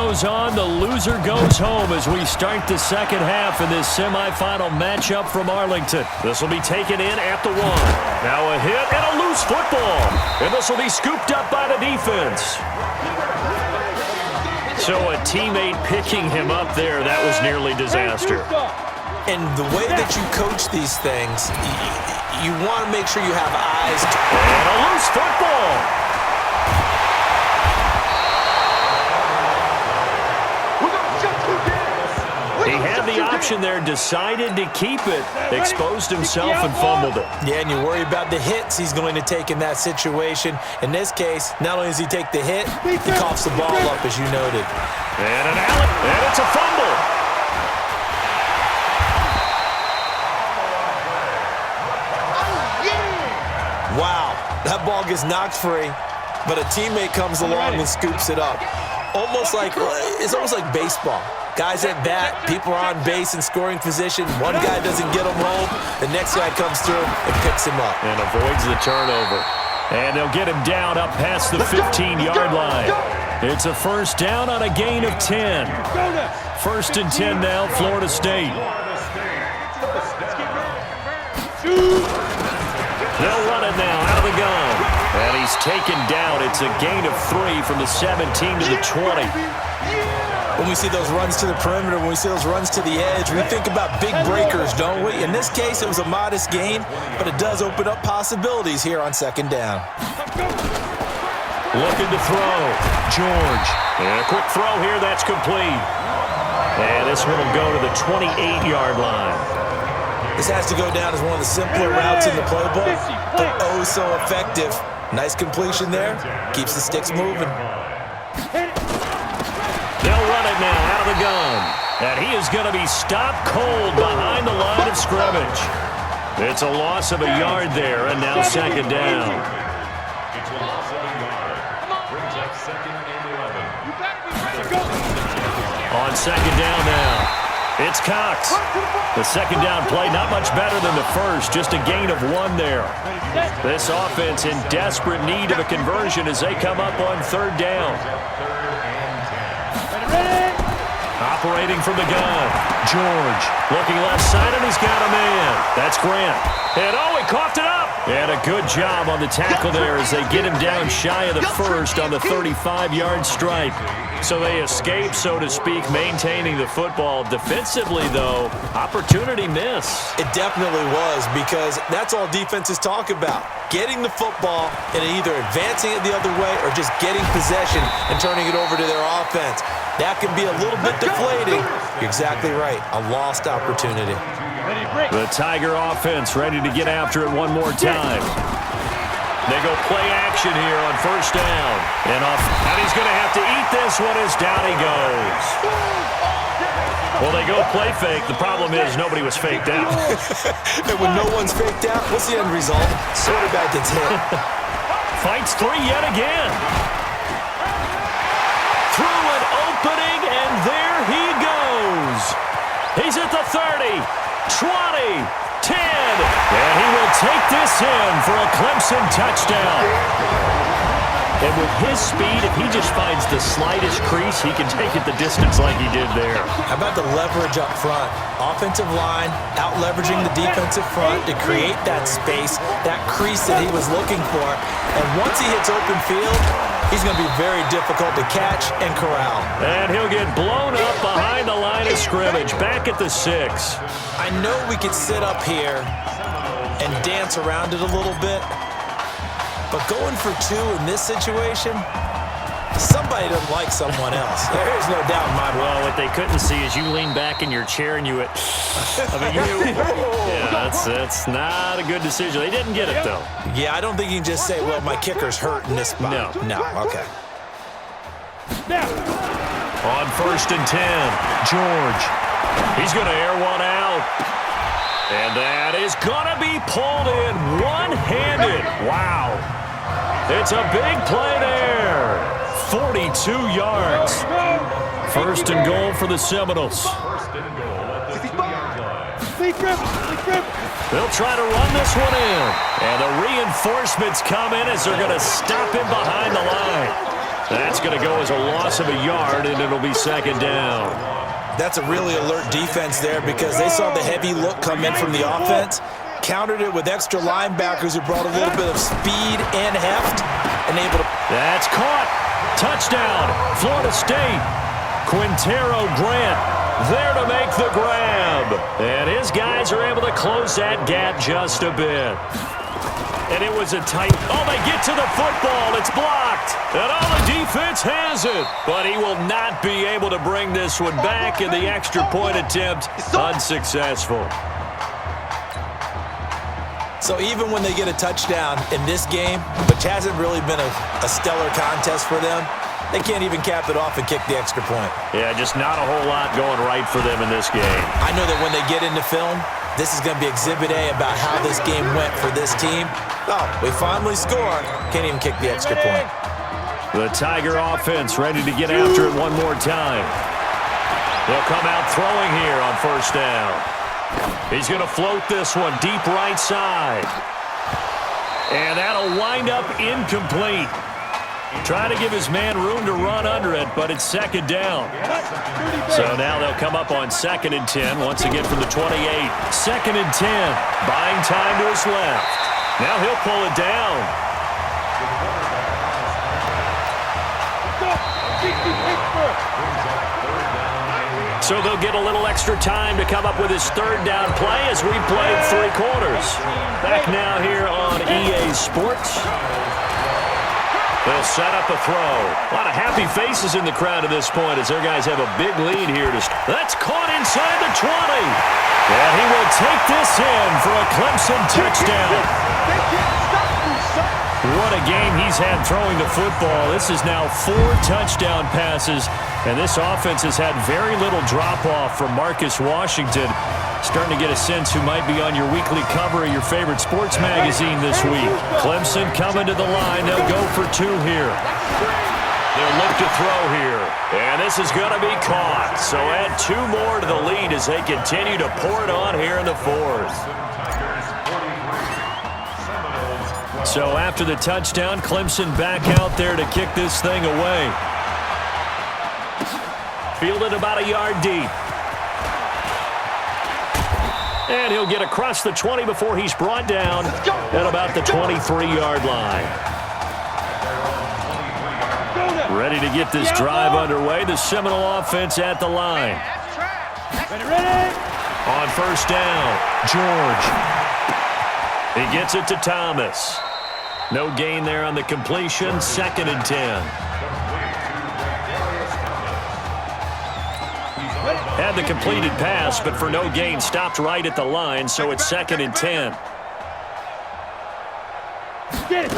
goes on, the loser goes home as we start the second half in this semifinal matchup from Arlington. This will be taken in at the 1. Now a hit and a loose football. And this will be scooped up by the defense. So a teammate picking him up there, that was nearly disaster. And the way that you coach these things, you want to make sure you have eyes. And a loose football. He had the option there, decided to keep it, exposed himself and fumbled it. Yeah, and you worry about the hits he's going to take in that situation. In this case, not only does he take the hit, he coughs the ball up, as you noted. And an alley, and it's a fumble. Wow, that ball gets knocked free, but a teammate comes along and scoops it up. It's almost like baseball. Guys at bat, people are on base in scoring position. One guy doesn't get him home. The next guy comes through and picks him up. And avoids the turnover. And they'll get him down up past the 15-yard line. It's a first down on a gain of 10. First and 10 now, Florida State. They'll run it now out of the gun. And he's taken down. It's a gain of 3 from the 17 to the 20. When we see those runs to the perimeter, when we see those runs to the edge, we think about big breakers, don't we? In this case, it was a modest gain, but it does open up possibilities here on second down. Looking to throw. George. And a quick throw here. That's complete. And this one will go to the 28-yard line. This has to go down as one of the simpler routes in the playbook, but oh so effective. Nice completion there. Keeps the sticks moving. They'll run it now out of the gun. And he is going to be stopped cold behind the line of scrimmage. It's a loss of a yard there, and now second down. On second down now, it's Cox. The second down play, not much better than the first, just a gain of 1 there. This offense in desperate need of a conversion as they come up on third down. Operating from the gun, George looking left side, and he's got a man. That's Grant. And he coughed it up. And a good job on the tackle there as they get him down shy of the first on the 35-yard stripe. So they escape, so to speak, maintaining the football. Defensively, though, opportunity miss. It definitely was, because that's all defenses talk about. Getting the football and either advancing it the other way or just getting possession and turning it over to their offense. That can be a little bit deflating. You're exactly right. A lost opportunity. The Tiger offense ready to get after it one more time. They go play action here on first down. And he's going to have to eat this one as down he goes. Well, they go play fake. The problem is nobody was faked out. And when no one's faked out, what's the end result? Quarterback gets hit. Fights 3 yet again. Through an opening, and there he goes. He's at the 30, 20, 10, and he will take this in for a Clemson touchdown. And with his speed, if he just finds the slightest crease, he can take it the distance like he did there. How about the leverage up front? Offensive line out-leveraging the defensive front to create that space, that crease that he was looking for. And once he hits open field, he's going to be very difficult to catch and corral. And he'll get blown up behind the line of scrimmage, back at the 6. I know we could sit up here and dance around it a little bit, but going for 2 in this situation, somebody doesn't like someone else. There's no doubt in my mind. Well, what they couldn't see is you lean back in your chair and you went, yeah, that's not a good decision. They didn't get it, though. Yeah, I don't think you can just say, well, my kicker's hurt in this spot. No, okay. On first and 10, George. He's going to air one out. And that is going to be pulled in one-handed. Wow. It's a big play there. 42 yards. First and goal for the Seminoles. They'll try to run this one in. And the reinforcements come in as they're going to stop him behind the line. That's going to go as a loss of a yard, and it'll be second down. That's a really alert defense there because they saw the heavy look come in from the offense, countered it with extra linebackers who brought a little bit of speed and heft, and able to... That's caught. Touchdown, Florida State. Quintero Grant there to make the grab. And his guys are able to close that gap just a bit. And it was a tight... Oh, they get to the football. It's blocked. And the defense has it. But he will not be able to bring this one back, and the extra point attempt unsuccessful. So even when they get a touchdown in this game, which hasn't really been a stellar contest for them, they can't even cap it off and kick the extra point. Yeah, just not a whole lot going right for them in this game. I know that when they get into film, this is going to be Exhibit A about how this game went for this team. Oh, we finally scored. Can't even kick the extra point. The Tiger offense ready to get after it one more time. They'll come out throwing here on first down. He's going to float this one deep right side. And that'll wind up incomplete. Trying to give his man room to run under it, but it's second down. So now they'll come up on 2nd and 10, once again from the 28. 2nd and 10, buying time to his left. Now he'll pull it down. So they'll get a little extra time to come up with his third down play as we played 3 quarters. Back now here on EA Sports. They'll set up a throw. A lot of happy faces in the crowd at this point as their guys have a big lead here. That's caught inside the 20. And he will take this in for a Clemson touchdown. What a game he's had throwing the football. This is now 4 touchdown passes, and this offense has had very little drop-off from Marcus Washington. Starting to get a sense who might be on your weekly cover of your favorite sports magazine this week. Clemson coming to the line. They'll go for 2 here. They'll look to throw here, and this is going to be caught. So add 2 more to the lead as they continue to pour it on here in the 4th. So after the touchdown, Clemson back out there to kick this thing away. Fielded about a yard deep. And he'll get across the 20 before he's brought down at about the 23-yard line. Ready to get this drive underway. The Seminole offense at the line. On first down, George. He gets it to Thomas. No gain there on the completion. 2nd and 10. Had the completed pass, but for no gain, stopped right at the line, so it's 2nd and 10. They'll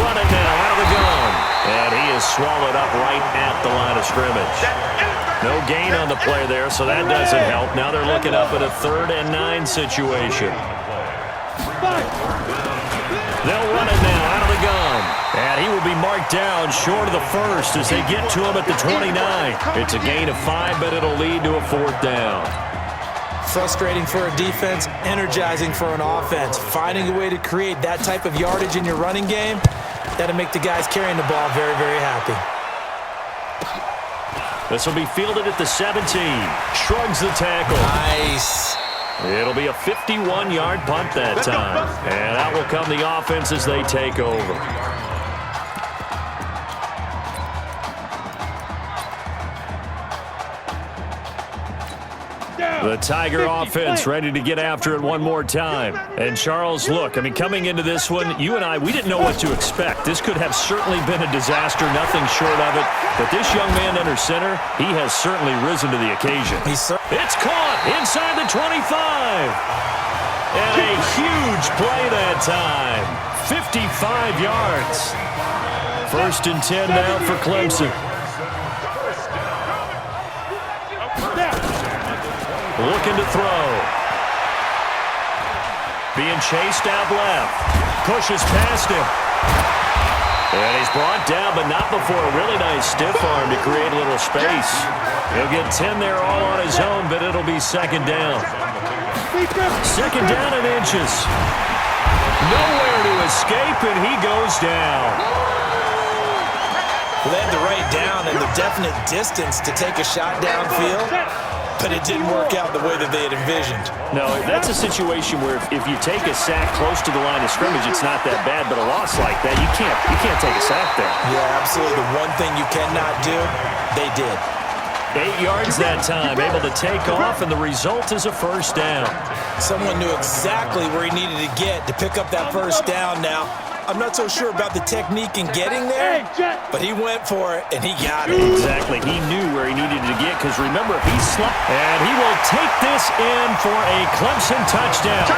run it now out of the gun. And he is swallowed up right at the line of scrimmage. No gain on the play there, so that doesn't help. Now they're looking up at a 3rd and 9 situation. They'll run it now out of the gun. And he will be marked down short of the 1st as they get to him at the 29. It's a gain of 5, but it'll lead to a 4th down. Frustrating for a defense, energizing for an offense. Finding a way to create that type of yardage in your running game, that'll make the guys carrying the ball very, very happy. This will be fielded at the 17. Shrugs the tackle. Nice. It'll be a 51-yard punt that time. And out will come the offense as they take over. The Tiger offense ready to get after it one more time. And Charles, look, I mean, coming into this one, you and I, we didn't know what to expect. This could have certainly been a disaster, nothing short of it. But this young man under center, he has certainly risen to the occasion. It's caught inside the 25. And a huge play that time. 55 yards. 1st and 10 now for Clemson. Looking to throw. Being chased out left. Pushes past him. And he's brought down, but not before a really nice stiff arm to create a little space. He'll get 10 there all on his own, but it'll be 2nd down. 2nd down and inches. Nowhere to escape, and he goes down. Well, they had the right down and the definite distance to take a shot downfield, but it didn't work out the way that they had envisioned. No, that's a situation where if you take a sack close to the line of scrimmage, it's not that bad, but a loss like that, you can't take a sack there. Yeah, absolutely. The one thing you cannot do, they did. 8 yards that time, able to take off, and the result is a first down. Someone knew exactly where he needed to get to pick up that first down now. I'm not so sure about the technique in getting there, but he went for it, and he got it. Exactly. He knew where he needed to get, because remember, if he slapped, and he will take this in for a Clemson touchdown.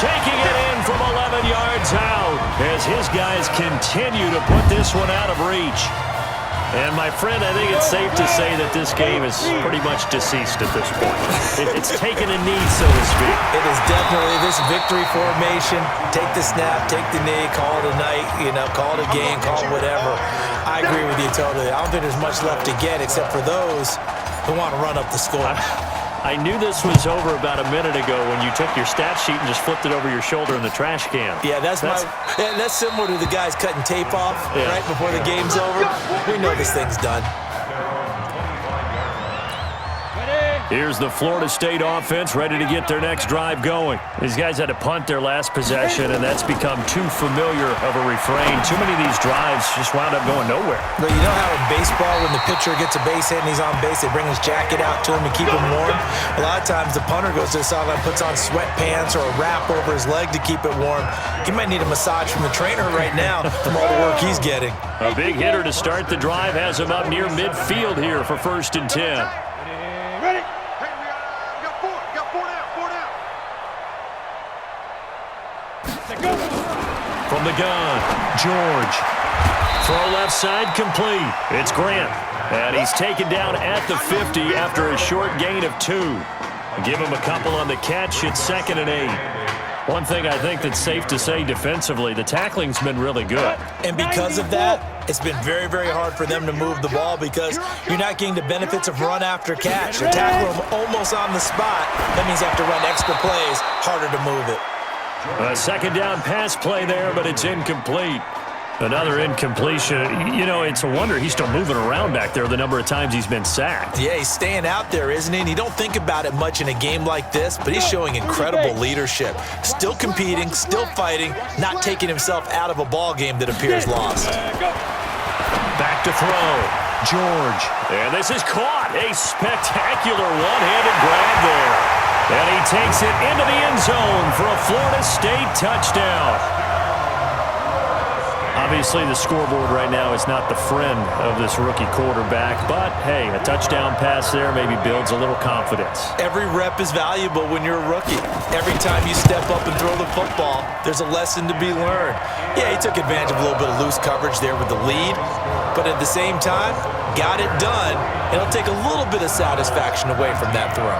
Taking it in from 11 yards out as his guys continue to put this one out of reach. And, my friend, I think it's safe to say that this game is pretty much deceased at this point. It's taken a knee, so to speak. It is definitely this victory formation. Take the snap, take the knee, call it a night, call it a game, call it whatever. I agree with you totally. I don't think there's much left to get except for those who want to run up the score. I knew this was over about a minute ago when you took your stat sheet and just flipped it over your shoulder in the trash can. Yeah, that's similar to the guys cutting tape off right before the game's over. We know this thing's done. Here's the Florida State offense ready to get their next drive going. These guys had to punt their last possession, and that's become too familiar of a refrain. Too many of these drives just wound up going nowhere. But you know how in baseball, when the pitcher gets a base hit and he's on base, they bring his jacket out to him to keep him warm? A lot of times the punter goes to the sideline, puts on sweatpants or a wrap over his leg to keep it warm. He might need a massage from the trainer right now from all the work he's getting. A big hitter to start the drive has him up near midfield here for 1st and 10. Ready? Hey, we got four. Got four down. From the gun, George. Throw left side complete. It's Grant. And he's taken down at the 50 after a short gain of 2. Give him a couple on the catch. It's 2nd and 8. One thing I think that's safe to say defensively, the tackling's been really good. And because of that, it's been very, very hard for them to move the ball because you're not getting the benefits of run after catch. You tackle them almost on the spot. That means you have to run extra plays, harder to move it. A 2nd down pass play there, but it's incomplete. Another incompletion. It's a wonder he's still moving around back there the number of times he's been sacked. Yeah, he's staying out there, isn't he? And you don't think about it much in a game like this, but he's showing incredible leadership. Still competing, still fighting, not taking himself out of a ball game that appears lost. Back to throw. George. And this is caught. A spectacular one-handed grab there. And he takes it into the end zone for a Florida State touchdown. Obviously, the scoreboard right now is not the friend of this rookie quarterback, but, hey, a touchdown pass there maybe builds a little confidence. Every rep is valuable when you're a rookie. Every time you step up and throw the football, there's a lesson to be learned. Yeah, he took advantage of a little bit of loose coverage there with the lead, but at the same time, got it done. It'll take a little bit of satisfaction away from that throw.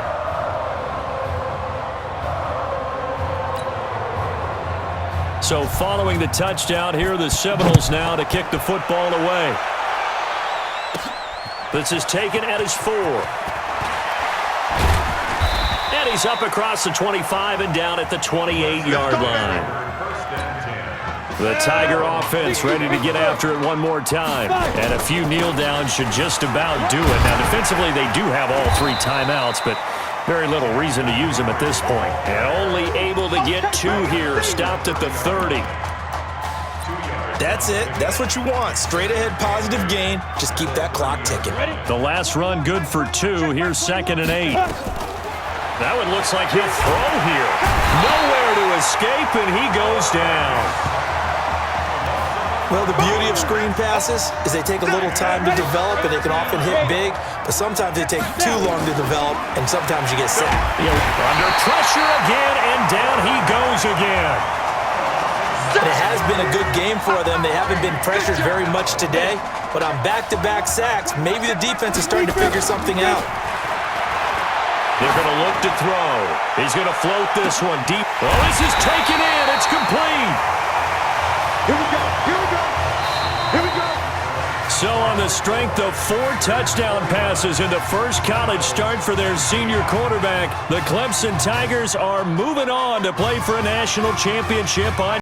So following the touchdown, here are the Seminoles now to kick the football away. This is taken at his 4. And he's up across the 25 and down at the 28-yard line. The Tiger offense ready to get after it one more time. And a few kneel downs should just about do it. Now, defensively, they do have all 3 timeouts, but very little reason to use them at this point. And only able to get 2 here. Stopped at the 30. That's it. That's what you want. Straight ahead positive gain. Just keep that clock ticking. The last run good for 2. Here's 2nd and 8. That one looks like he'll throw here. Nowhere to escape, and he goes down. Well, the beauty of screen passes is they take a little time to develop, and they can often hit big, but sometimes they take too long to develop, and sometimes you get sacked. Under pressure again, and down he goes again. It has been a good game for them. They haven't been pressured very much today, but on back-to-back sacks, maybe the defense is starting to figure something out. They're going to look to throw. He's going to float this one deep. Oh, this is taken in. It's complete. Here we go. So on the strength of 4 touchdown passes in the first college start for their senior quarterback, the Clemson Tigers are moving on to play for a national championship on